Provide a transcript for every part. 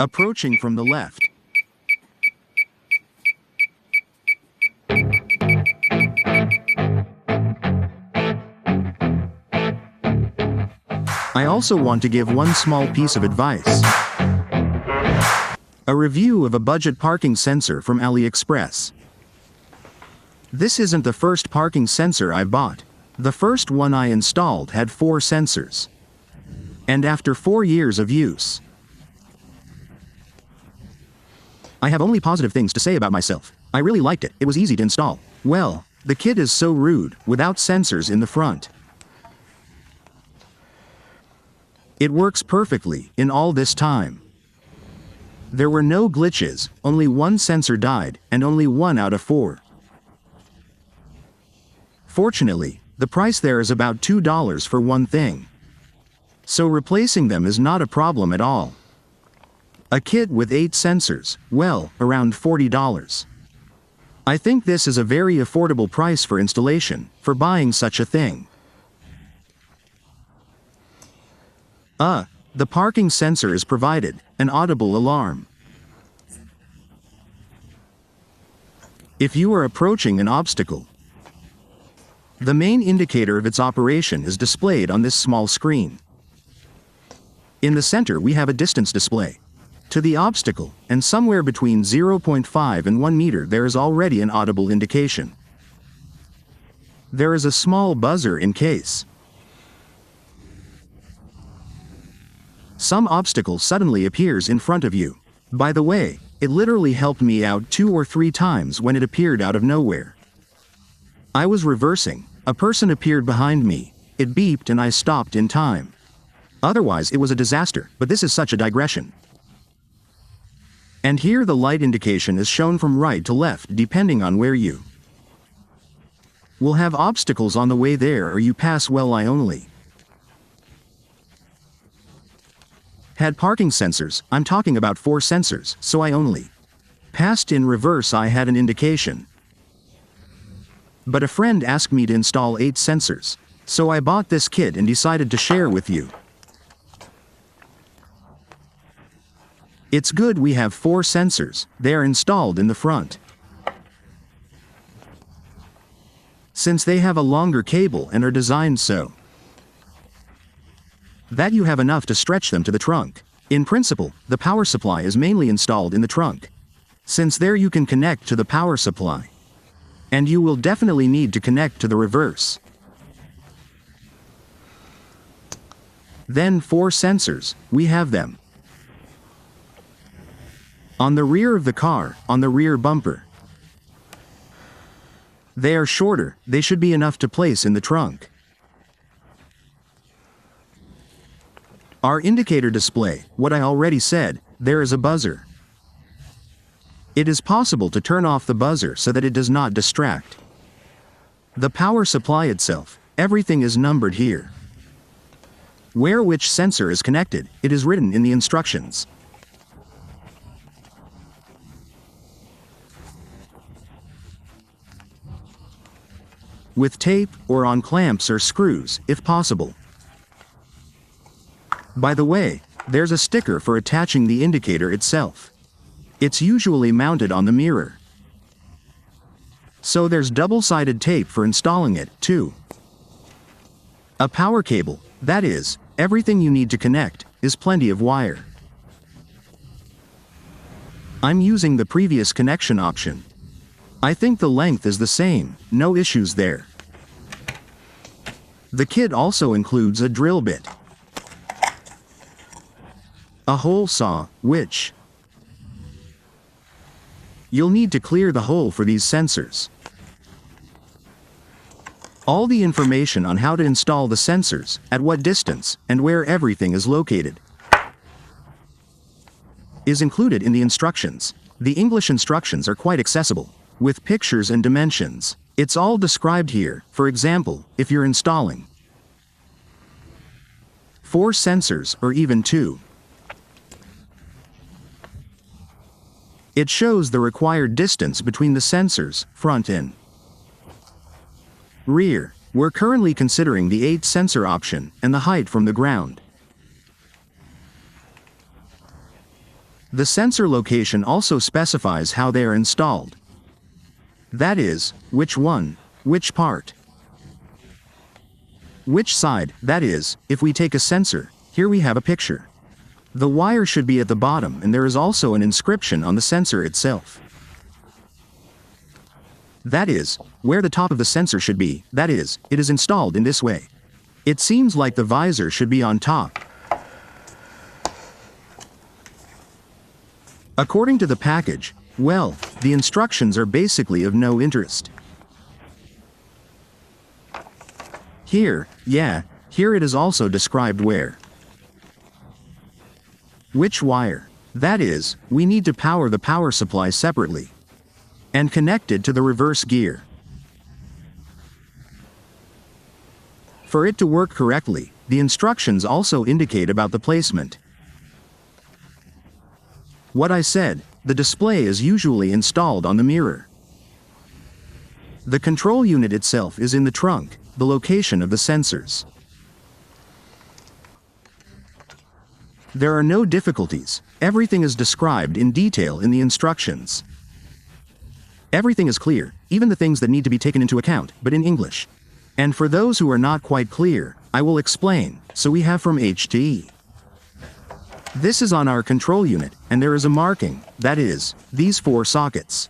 Approaching from the left. I also want to give one small piece of advice. A review of a budget parking sensor from AliExpress. This isn't the first parking sensor I bought. The first one I installed had 4 sensors. And after 4 years of use, I have only positive things to say about myself. I really liked it. It was easy to install. Well, the kit is so rude, without sensors in the front. It works perfectly in all this time. There were no glitches, only one sensor died, and only 1 out of 4. Fortunately, the price there is about $2 for one thing. So replacing them is not a problem at all. A kit with 8 sensors, well, around $40. I think this is a very affordable price for installation, for buying such a thing. The parking sensor is provided, an audible alarm. If you are approaching an obstacle, the main indicator of its operation is displayed on this small screen. In the center we have a distance display to the obstacle, and somewhere between 0.5 and 1 meter there is already an audible indication. There is a small buzzer in case some obstacle suddenly appears in front of you. By the way, it literally helped me out 2 or 3 times when it appeared out of nowhere. I was reversing, a person appeared behind me, it beeped and I stopped in time. Otherwise it was a disaster, but this is such a digression. And here the light indication is shown from right to left depending on where you will have obstacles on the way there or you pass. Well, I only had parking sensors, I'm talking about 4 sensors, so I only passed in reverse. I had an indication. But a friend asked me to install 8 sensors, so I bought this kit and decided to share with you. It's good we have 4 sensors, they are installed in the front. Since they have a longer cable and are designed so that you have enough to stretch them to the trunk. In principle, the power supply is mainly installed in the trunk. Since there you can connect to the power supply. And you will definitely need to connect to the reverse. Then 4 sensors, we have them on the rear of the car, on the rear bumper. They are shorter, they should be enough to place in the trunk. Our indicator display, what I already said, there is a buzzer. It is possible to turn off the buzzer so that it does not distract. The power supply itself, everything is numbered here. Where which sensor is connected, it is written in the instructions. With tape, or on clamps or screws, if possible. By the way, there's a sticker for attaching the indicator itself. It's usually mounted on the mirror. So there's double-sided tape for installing it, too. A power cable, that is, everything you need to connect, is plenty of wire. I'm using the previous connection option. I think the length is the same, no issues there. The kit also includes a drill bit, a hole saw, which you'll need to clear the hole for these sensors. All the information on how to install the sensors, at what distance, and where everything is located is included in the instructions. The English instructions are quite accessible, with pictures and dimensions. It's all described here. For example, if you're installing 4 sensors or even 2, it shows the required distance between the sensors, front and rear. We're currently considering the 8 sensor option and the height from the ground. The sensor location also specifies how they are installed. That is, which one, which part, which side. That is, if we take a sensor, here we have a picture. The wire should be at the bottom, and there is also an inscription on the sensor itself. That is, where the top of the sensor should be. That is, it is installed in this way. It seems like the visor should be on top. According to the package, well, the instructions are basically of no interest. Here it is also described where. Which wire. That is, we need to power the power supply separately and connect it to the reverse gear. For it to work correctly, the instructions also indicate about the placement. What I said, the display is usually installed on the mirror. The control unit itself is in the trunk, the location of the sensors. There are no difficulties, everything is described in detail in the instructions. Everything is clear, even the things that need to be taken into account, but in English. And for those who are not quite clear, I will explain. So we have from H to E. This is on our control unit, and there is a marking, that is, these 4 sockets.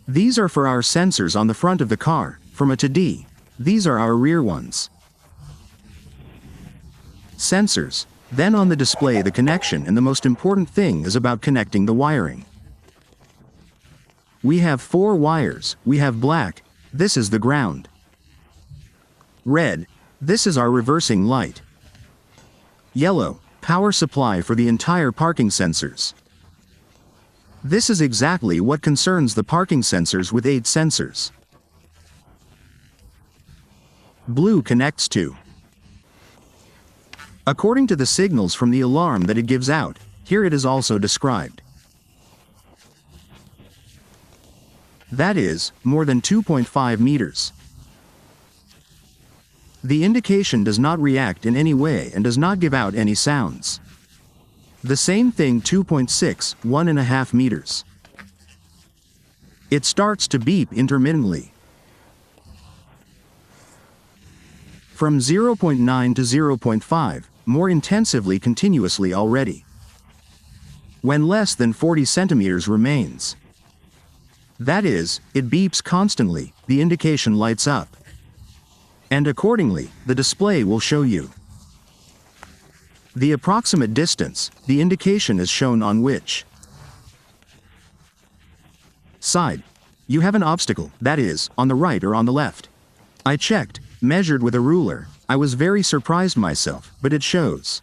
These are for our sensors on the front of the car, from A to D. These are our rear ones. Sensors. Then on the display the connection, and the most important thing is about connecting the wiring. We have 4 wires, we have black, this is the ground. Red, this is our reversing light. Yellow, power supply for the entire parking sensors. This is exactly what concerns the parking sensors with 8 sensors. Blue connects to. According to the signals from the alarm that it gives out, here it is also described. That is, more than 2.5 meters. The indication does not react in any way and does not give out any sounds. The same thing 2.6, 1.5 meters. It starts to beep intermittently. From 0.9 to 0.5, more intensively continuously already. When less than 40 centimeters remains. That is, it beeps constantly, the indication lights up. And accordingly, the display will show you the approximate distance, the indication is shown on which side you have an obstacle, that is, on the right or on the left. I checked, measured with a ruler, I was very surprised myself, but it shows.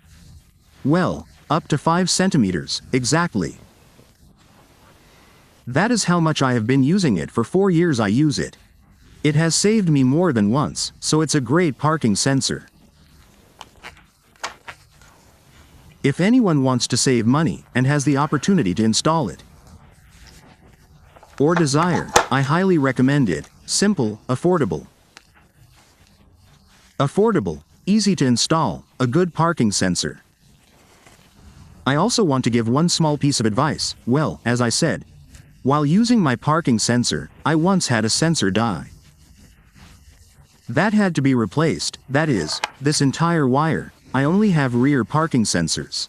Well, up to 5 centimeters, exactly. That is how much I have been using it. For 4 years I use it. It has saved me more than once, so it's a great parking sensor. If anyone wants to save money and has the opportunity to install it or desire, I highly recommend it. Simple, affordable. Affordable, easy to install, a good parking sensor. I also want to give one small piece of advice. Well, as I said, while using my parking sensor, I once had a sensor die. That had to be replaced, that is, this entire wire. I only have rear parking sensors.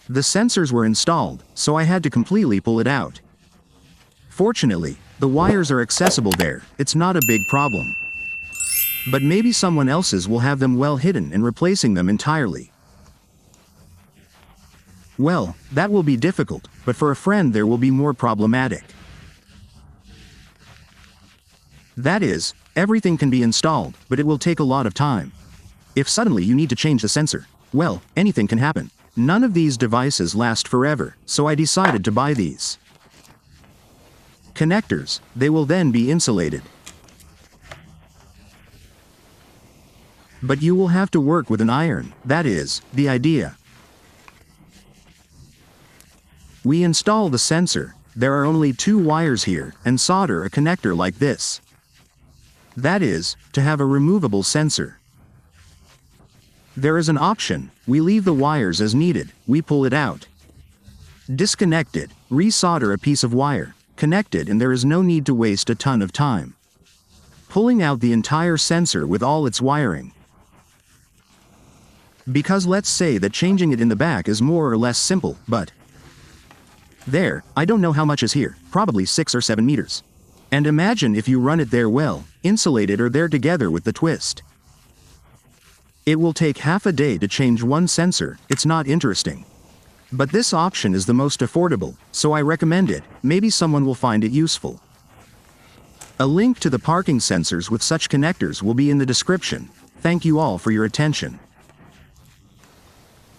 The sensors were installed, so I had to completely pull it out. Fortunately, the wires are accessible there, it's not a big problem. But maybe someone else's will have them well hidden and replacing them entirely. Well, that will be difficult, but for a friend there will be more problematic. That is, everything can be installed, but it will take a lot of time. If suddenly you need to change the sensor, well, anything can happen. None of these devices last forever, so I decided to buy these connectors. They will then be insulated. But you will have to work with an iron, that is, the idea. We install the sensor, there are only 2 wires here, and solder a connector like this. That is, to have a removable sensor. There is an option, we leave the wires as needed, we pull it out. Disconnect it, resolder a piece of wire, connect it, and there is no need to waste a ton of time pulling out the entire sensor with all its wiring. Because let's say that changing it in the back is more or less simple, but there, I don't know how much is here, probably 6 or 7 meters. And imagine if you run it there well, insulated or there together with the twist. It will take half a day to change one sensor, it's not interesting. But this option is the most affordable, so I recommend it, maybe someone will find it useful. A link to the parking sensors with such connectors will be in the description. Thank you all for your attention.